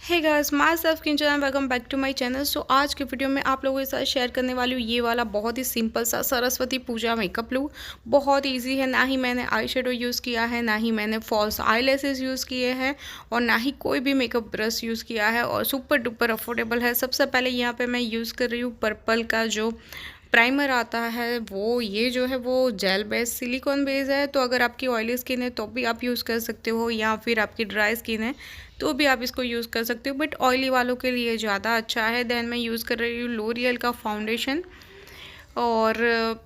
Hey guys, myself Kinjal and welcome back to my channel. So आज की video में आप लोगों के साथ शेयर करने वाली हूँ ये वाला बहुत ही सिंपल सा सरस्वती पूजा मेकअप लुक। बहुत इजी है, ना ही मैंने आई शेडो यूज़ किया है, ना ही मैंने फॉल्स आईलैशेस यूज़ किए हैं और ना ही कोई भी मेकअप ब्रश यूज़ किया है और सुपर डुपर अफोर्डेबल है। सबसे पहले यहाँ पे मैं यूज़ कर रही हूँ पर्पल का जो प्राइमर आता है, वो ये जो है वो जेल बेस सिलिकॉन बेस है। तो अगर आपकी ऑयली स्किन है तो भी आप यूज़ कर सकते हो, या फिर आपकी ड्राई स्किन है तो भी आप इसको यूज़ कर सकते हो, बट ऑयली वालों के लिए ज़्यादा अच्छा है। देन मैं यूज़ कर रही हूँ लोरियल का फाउंडेशन, और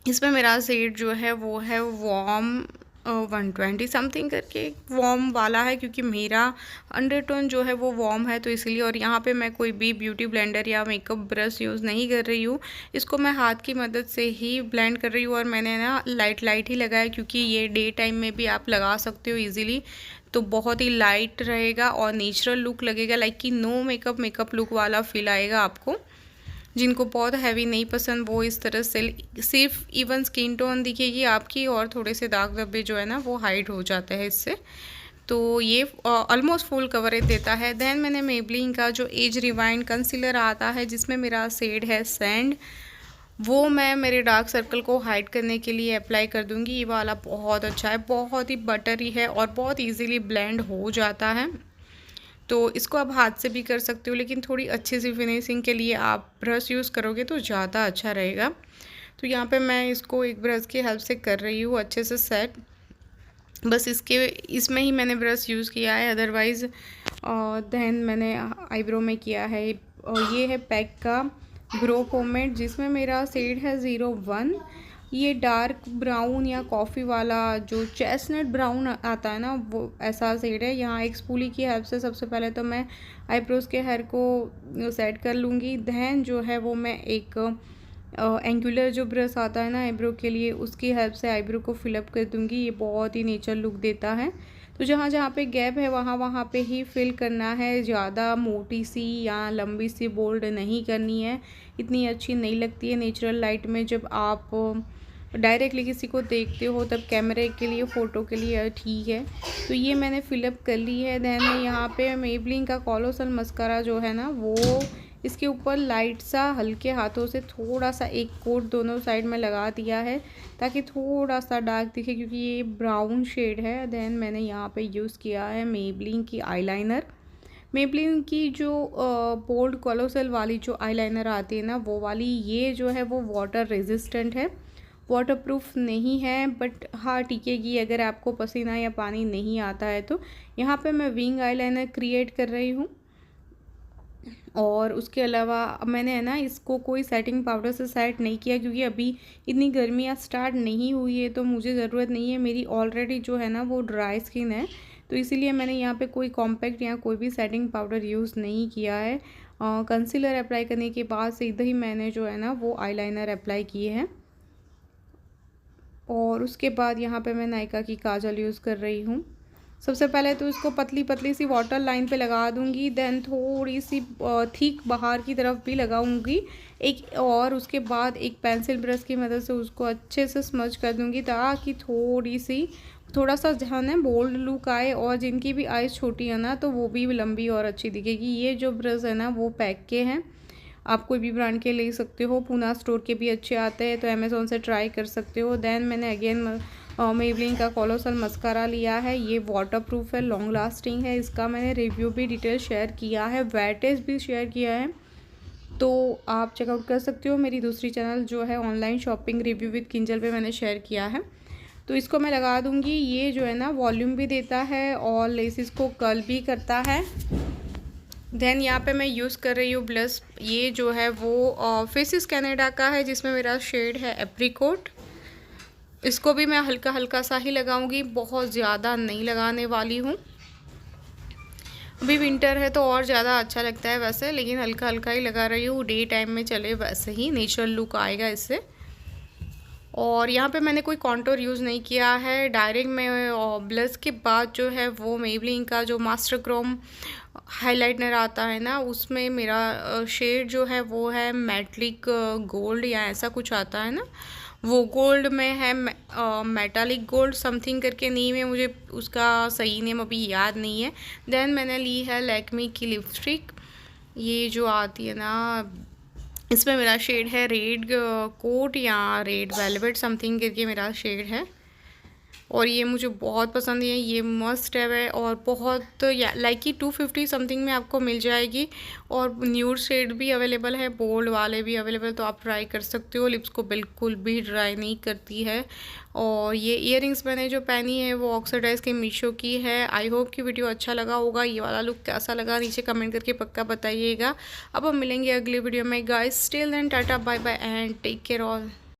इसमें मेरा शेड जो है वो है वार्म 120 समथिंग करके वार्म वाला है, क्योंकि मेरा अंडरटोन जो है वो वार्म है तो इसलिए। और यहाँ पे मैं कोई भी ब्यूटी ब्लेंडर या मेकअप ब्रश यूज़ नहीं कर रही हूँ, इसको मैं हाथ की मदद से ही ब्लेंड कर रही हूँ। और मैंने ना लाइट ही लगाया, क्योंकि ये डे टाइम में भी आप लगा सकते हो ईजिली, तो बहुत ही लाइट रहेगा और नेचुरल लुक लगेगा, लाइक कि नो मेकअप लुक वाला फील आएगा आपको। जिनको बहुत हैवी नहीं पसंद वो इस तरह से सिर्फ इवन स्किन टोन दिखेगी आपकी, और थोड़े से दाग धब्बे जो है ना वो हाइड हो जाते हैं इससे। तो ये ऑलमोस्ट फुल कवरेज देता है। देन मैंने मेबलिन का जो एज रिवाइंड कंसीलर आता है, जिसमें मेरा शेड है सैंड, वो मैं मेरे डार्क सर्कल को हाइड करने के लिए अप्लाई कर दूंगी। ये वाला बहुत अच्छा है, बहुत ही बटरी है और बहुत इजीली ब्लेंड हो जाता है। तो इसको आप हाथ से भी कर सकते हो, लेकिन थोड़ी अच्छी सी फिनिशिंग के लिए आप ब्रश यूज़ करोगे तो ज़्यादा अच्छा रहेगा। तो यहाँ पे मैं इसको एक ब्रश की हेल्प से कर रही हूँ अच्छे से सेट। बस इसमें ही मैंने ब्रश यूज़ किया है, अदरवाइज़ देन मैंने आईब्रो में किया है। ये है पैक का ग्रो पोमेड, जिसमें मेरा शेड है 01। ये डार्क ब्राउन या कॉफ़ी वाला जो चेस्टनट ब्राउन आता है ना, वो ऐसा शेड है। यहाँ एक स्पूली की हेल्प से सबसे पहले तो मैं आईब्रोज़ के हेयर को सेट कर लूँगी। देन जो है वो मैं एक एंगुलर जो ब्रश आता है ना आईब्रो के लिए, उसकी हेल्प से आईब्रो को फिलअप कर दूँगी। ये बहुत ही नेचुरल लुक देता है। तो जहाँ जहाँ पे गैप है वहाँ पे ही फिल करना है, ज़्यादा मोटी सी या लंबी सी बोल्ड नहीं करनी है, इतनी अच्छी नहीं लगती है नेचुरल लाइट में। जब आप डायरेक्टली किसी को देखते हो तब कैमरे के लिए, फ़ोटो के लिए ठीक है। तो ये मैंने फिलअप कर ली है। देन यहाँ पे मेबलिन का कोलोसल मस्कारा जो है ना, वो इसके ऊपर लाइट सा हल्के हाथों से थोड़ा सा एक कोट दोनों साइड में लगा दिया है, ताकि थोड़ा सा डार्क दिखे, क्योंकि ये ब्राउन शेड है। देन मैंने यहाँ पे यूज़ किया है मेबलिन की आईलाइनर। मेबलिन की जो बोल्ड कोलोसल वाली जो आईलाइनर आती है ना, वो वाली, ये जो है वो वाटर रेजिस्टेंट है, वाटरप्रूफ नहीं है, बट हाँ टिकेगी अगर आपको पसीना या पानी नहीं आता है तो। यहाँ पे मैं विंग आईलाइनर क्रिएट कर रही हूँ। और उसके अलावा मैंने है ना इसको कोई सेटिंग पाउडर से सेट नहीं किया, क्योंकि अभी इतनी गर्मियाँ स्टार्ट नहीं हुई है तो मुझे ज़रूरत नहीं है। मेरी ऑलरेडी जो है ना वो ड्राई स्किन है, तो इसीलिए मैंने यहाँ पे कोई कॉम्पैक्ट या कोई भी सेटिंग पाउडर यूज़ नहीं किया है। कंसीलर अप्लाई करने के बाद सीधे ही मैंने जो है ना वो आईलाइनर अप्लाई किए हैं। और उसके बाद यहाँ पे मैं नायका की काजल यूज़ कर रही हूँ। सबसे पहले तो इसको पतली पतली सी वाटर लाइन पे लगा दूँगी, देन थोड़ी सी थिक बाहर की तरफ भी लगाऊँगी एक, और उसके बाद एक पेंसिल ब्रश की मदद से उसको अच्छे से स्मज कर दूँगी, ताकि थोड़ा सा जो है ना बोल्ड लुक आए। और जिनकी भी आइज़ छोटी है ना, तो वो भी लंबी और अच्छी दिखेगी। ये जो ब्रश है ना वो पैक के हैं, आप कोई भी ब्रांड के ले सकते हो, पूना स्टोर के भी अच्छे आते हैं, तो अमेज़ोन से ट्राई कर सकते हो। देन मैंने अगेन मेबलिन का कोलोसल मस्कारा लिया है। ये वाटरप्रूफ है, लॉन्ग लास्टिंग है। इसका मैंने रिव्यू भी डिटेल शेयर किया है, वेटेज भी शेयर किया है, तो आप चेकआउट कर सकते हो। मेरी दूसरी चैनल जो है online shopping review with Kinjal पे मैंने शेयर किया है। तो इसको मैं लगा दूँगी। ये जो है ना वॉल्यूम भी देता है और लेसिस को कर्ल भी करता है। देन यहाँ पे मैं यूज़ कर रही हूँ ब्लश। ये जो है वो फेसिस कनाडा का है, जिसमें मेरा शेड है एप्रिकॉट। इसको भी मैं हल्का हल्का सा ही लगाऊंगी, बहुत ज़्यादा नहीं लगाने वाली हूँ। अभी विंटर है तो और ज़्यादा अच्छा लगता है वैसे, लेकिन हल्का हल्का ही लगा रही हूँ। डे टाइम में चले वैसे ही नेचुरल लुक आएगा इससे। और यहाँ पे मैंने कोई कॉन्टोर यूज़ नहीं किया है, डायरेक्ट मैं ब्लश के बाद जो है वो मेबलिन का जो मास्टर क्रोम हाइलाइटनर आता है ना, उसमें मेरा शेड जो है वो है मेटलिक गोल्ड या ऐसा कुछ आता है ना, वो गोल्ड में है, मेटालिक गोल्ड समथिंग करके नेम है, मुझे उसका सही नेम अभी याद नहीं है। देन मैंने ली है लैक्मी की लिपस्टिक, ये जो आती है ना, इसमें मेरा शेड है रेड कोट या रेड वेलवेट समथिंग करके मेरा शेड है, और ये मुझे बहुत पसंद है, ये मस्ट है और बहुत लाइक कि 250 समथिंग में आपको मिल जाएगी। और न्यूड शेड भी अवेलेबल है, बोल्ड वाले भी अवेलेबल, तो आप ट्राई कर सकते हो। लिप्स को बिल्कुल भी ड्राई नहीं करती है। और ये इयररिंग्स मैंने जो पहनी है वो ऑक्सीडाइज के मीशो की है। आई होप कि वीडियो अच्छा लगा होगा। ये वाला लुक कैसा लगा नीचे कमेंट करके पक्का बताइएगा। अब हम मिलेंगे अगले वीडियो में guys, till then tata bye bye and take care all.